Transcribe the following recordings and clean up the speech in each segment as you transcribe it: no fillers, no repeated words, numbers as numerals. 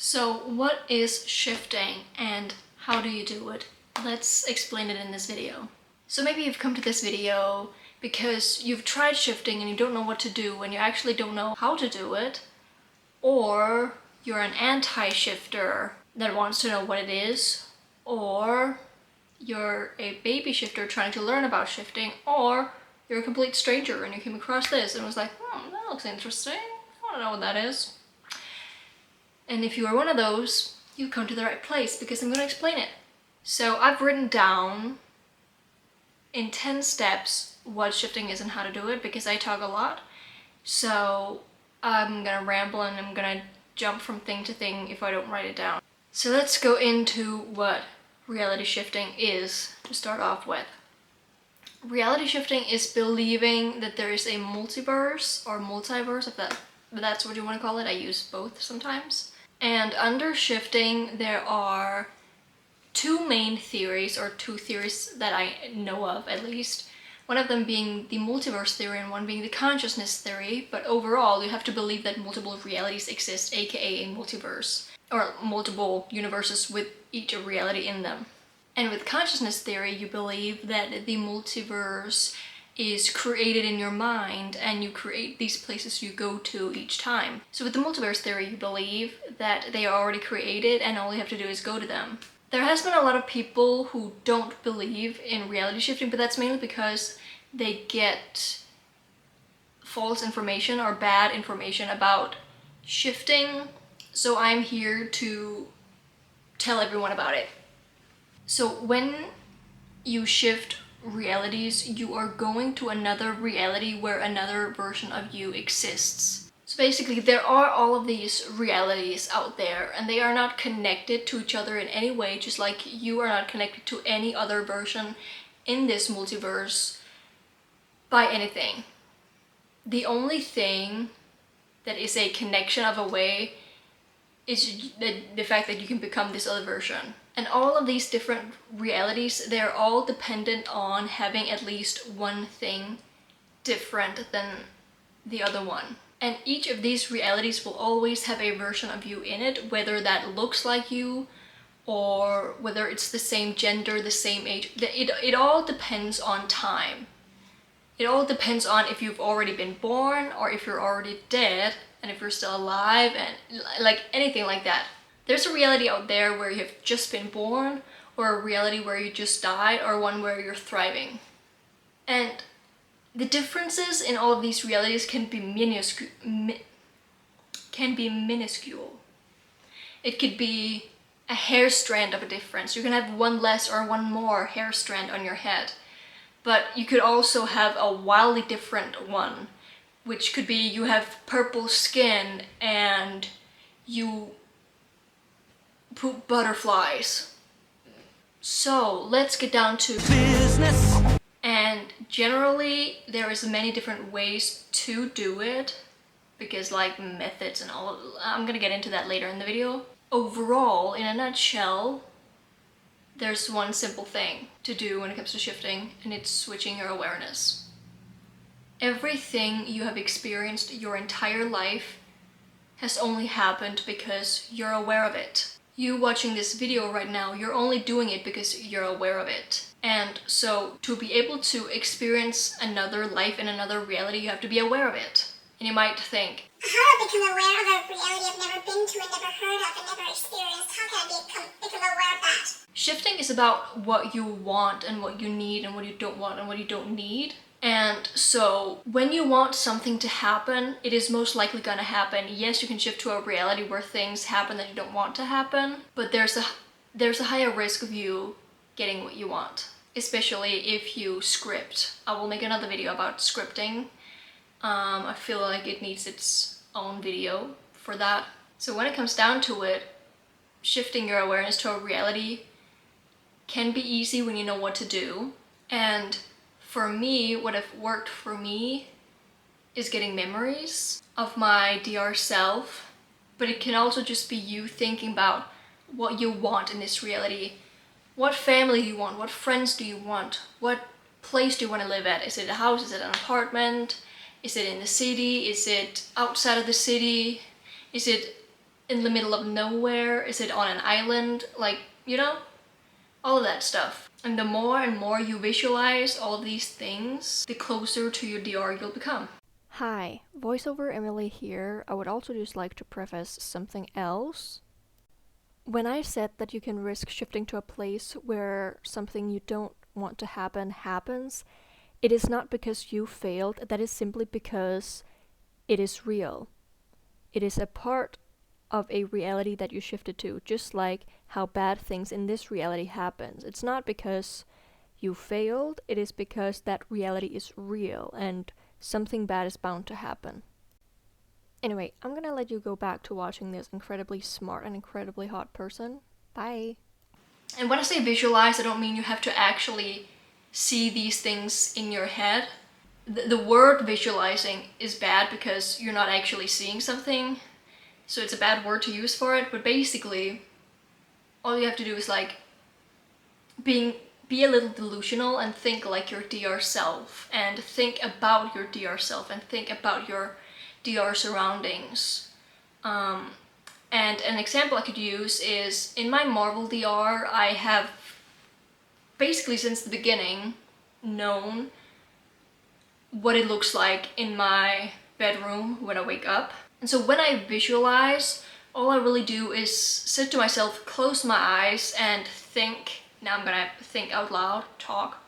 So what is shifting and how do you do it? Let's explain it in this video. So maybe you've come to this video because you've tried shifting and you don't know what to do and you actually don't know how to do it, or you're an anti-shifter that wants to know what it is, or you're a baby shifter trying to learn about shifting, or you're a complete stranger and you came across this and was like, that looks interesting, I want to know what that is. And if you are one of those, you've come to the right place because I'm going to explain it. So I've written down in 10 steps what shifting is and how to do it because I talk a lot. So I'm going to ramble and I'm going to jump from thing to thing if I don't write it down. So let's go into what reality shifting is to start off with. Reality shifting is believing that there is a multiverse or multiverse, if that's what you want to call it. I use both sometimes. And under shifting, there are two main theories, or two theories that I know of at least. One of them being the multiverse theory and one being the consciousness theory, but overall you have to believe that multiple realities exist, aka a multiverse, or multiple universes with each reality in them. And with consciousness theory, you believe that the multiverse is created in your mind and you create these places you go to each time. So with the multiverse theory, you believe that they are already created and all you have to do is go to them. There has been a lot of people who don't believe in reality shifting, but that's mainly because they get false information or bad information about shifting. So I'm here to tell everyone about it. So when you shift realities, you are going to another reality where another version of you exists. So basically there are all of these realities out there and they are not connected to each other in any way, just like you are not connected to any other version in this multiverse by anything. The only thing that is a connection of a way is the fact that you can become this other version. And all of these different realities, they're all dependent on having at least one thing different than the other one. And each of these realities will always have a version of you in it, whether that looks like you or whether it's the same gender, the same age. It all depends on time. It all depends on if you've already been born or if you're already dead and if you're still alive and like anything like that. There's a reality out there where you've just been born, or a reality where you just died, or one where you're thriving. And the differences in all of these realities can be minuscule. It could be a hair strand of a difference. You can have one less or one more hair strand on your head. But you could also have a wildly different one, which could be you have purple skin and you poop butterflies. So let's get down to business. And generally there is many different ways to do it, because like methods and all, I'm gonna get into that later in the video. Overall, in a nutshell, there's one simple thing to do when it comes to shifting, and it's switching your awareness. Everything you have experienced your entire life has only happened because you're aware of it. You watching this video right now, you're only doing it because you're aware of it. And so to be able to experience another life in another reality, you have to be aware of it. And you might think, how do I become aware of a reality I've never been to and never heard of and never experienced? How can I become aware of that? Shifting is about what you want and what you need and what you don't want and what you don't need. And so when you want something to happen, it is most likely gonna happen. Yes, you can shift to a reality where things happen that you don't want to happen, but there's a higher risk of you getting what you want, especially if you script. I will make another video about scripting. I feel like it needs its own video for that. So when it comes down to it, shifting your awareness to a reality can be easy when you know what to do. And for me, what have worked for me is getting memories of my DR self, but it can also just be you thinking about what you want in this reality. What family do you want? What friends do you want? What place do you want to live at? Is it a house? Is it an apartment? Is it in the city? Is it outside of the city? Is it in the middle of nowhere? Is it on an island? Like, you know, all of that stuff. And the more and more you visualize all of these things, the closer to your DR you'll become. Hi, voiceover Emily here. I would also just like to preface something else. When I said that you can risk shifting to a place where something you don't want to happen happens, it is not because you failed, that is simply because it is real. It is a part of a reality that you shifted to, just like how bad things in this reality happens. It's not because you failed, it is because that reality is real and something bad is bound to happen. Anyway, I'm gonna let you go back to watching this incredibly smart and incredibly hot person. Bye. And when I say visualize, I don't mean you have to actually see these things in your head. The word visualizing is bad because you're not actually seeing something, so it's a bad word to use for it. But basically, all you have to do is like be a little delusional and think like your DR self, and think about your DR self, and think about your DR surroundings. And an example I could use is in my Marvel DR, I have basically since the beginning known what it looks like in my bedroom when I wake up. And so when I visualize, all I really do is sit to myself, close my eyes, and think. Now I'm gonna think out loud, talk,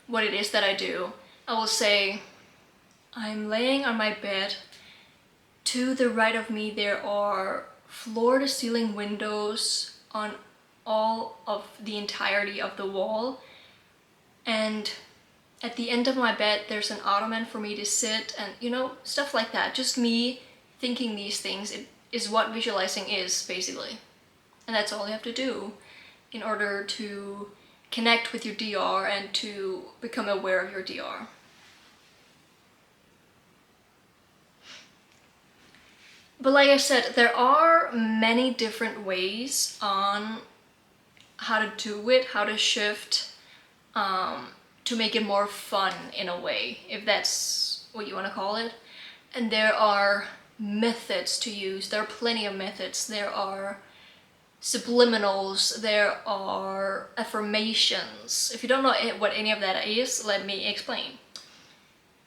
what it is that I do. I will say, I'm laying on my bed. To the right of me there are floor-to-ceiling windows on all of the entirety of the wall. And at the end of my bed there's an ottoman for me to sit, and you know, stuff like that. Just me thinking these things, it is what visualizing is, basically. And that's all you have to do in order to connect with your DR and to become aware of your DR. But like I said, there are many different ways on how to do it, how to shift, to make it more fun in a way, if that's what you want to call it. And there are methods to use. There are plenty of methods. There are subliminals, there are affirmations. If you don't know what any of that is, let me explain.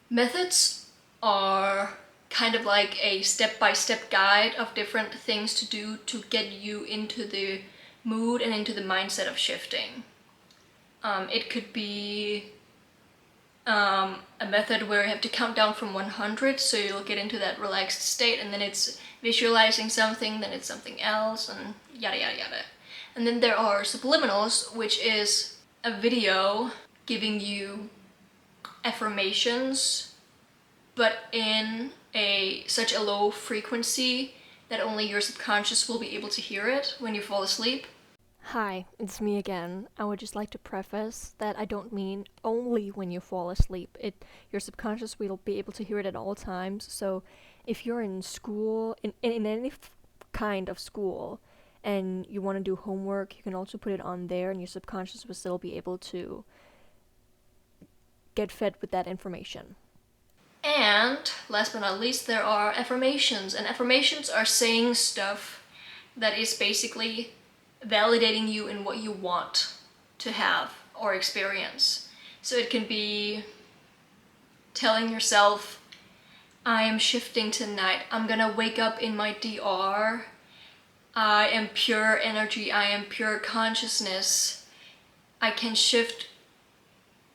Methods are kind of like a step-by-step guide of different things to do to get you into the mood and into the mindset of shifting. It could be a method where you have to count down from 100, so you'll get into that relaxed state, and then it's visualizing something, then it's something else, and yada yada yada. And then there are subliminals, which is a video giving you affirmations, but in such a low frequency that only your subconscious will be able to hear it when you fall asleep. Hi, it's me again. I would just like to preface that I don't mean only when you fall asleep. Your subconscious will be able to hear it at all times. So if you're in school, in any kind of school, and you want to do homework, you can also put it on there, and your subconscious will still be able to get fed with that information. And last but not least, there are affirmations. And affirmations are saying stuff that is basically validating you in what you want to have or experience. So it can be telling yourself, I am shifting tonight. I'm gonna wake up in my DR. I am pure energy. I am pure consciousness. I can shift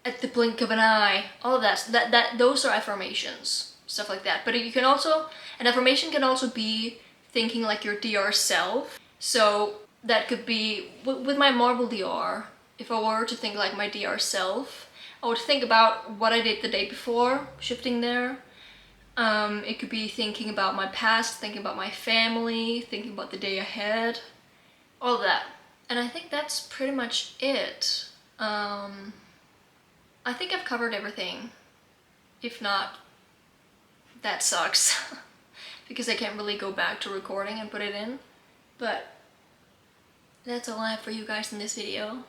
at the blink of an eye. All of that those are affirmations, stuff like that. But you can also, an affirmation can also be thinking like your DR self. So that could be, with my Marvel DR, if I were to think like my DR self, I would think about what I did the day before, shifting there. It could be thinking about my past, thinking about my family, thinking about the day ahead, all of that. And I think that's pretty much it. I think I've covered everything. If not, that sucks. Because I can't really go back to recording and put it in. But that's all I have for you guys in this video.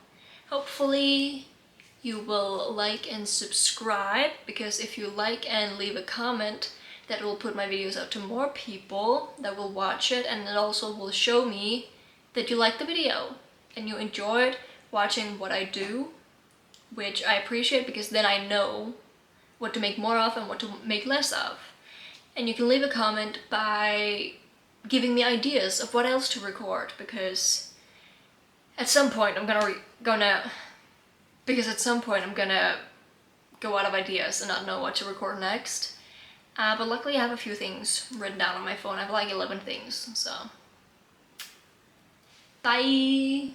Hopefully you will like and subscribe, because if you like and leave a comment, that will put my videos out to more people that will watch it, and it also will show me that you like the video and you enjoyed watching what I do, which I appreciate because then I know what to make more of and what to make less of. And you can leave a comment by giving me ideas of what else to record, because at some point I'm gonna go out of ideas and not know what to record next. But luckily I have a few things written down on my phone. I have like 11 things, so bye!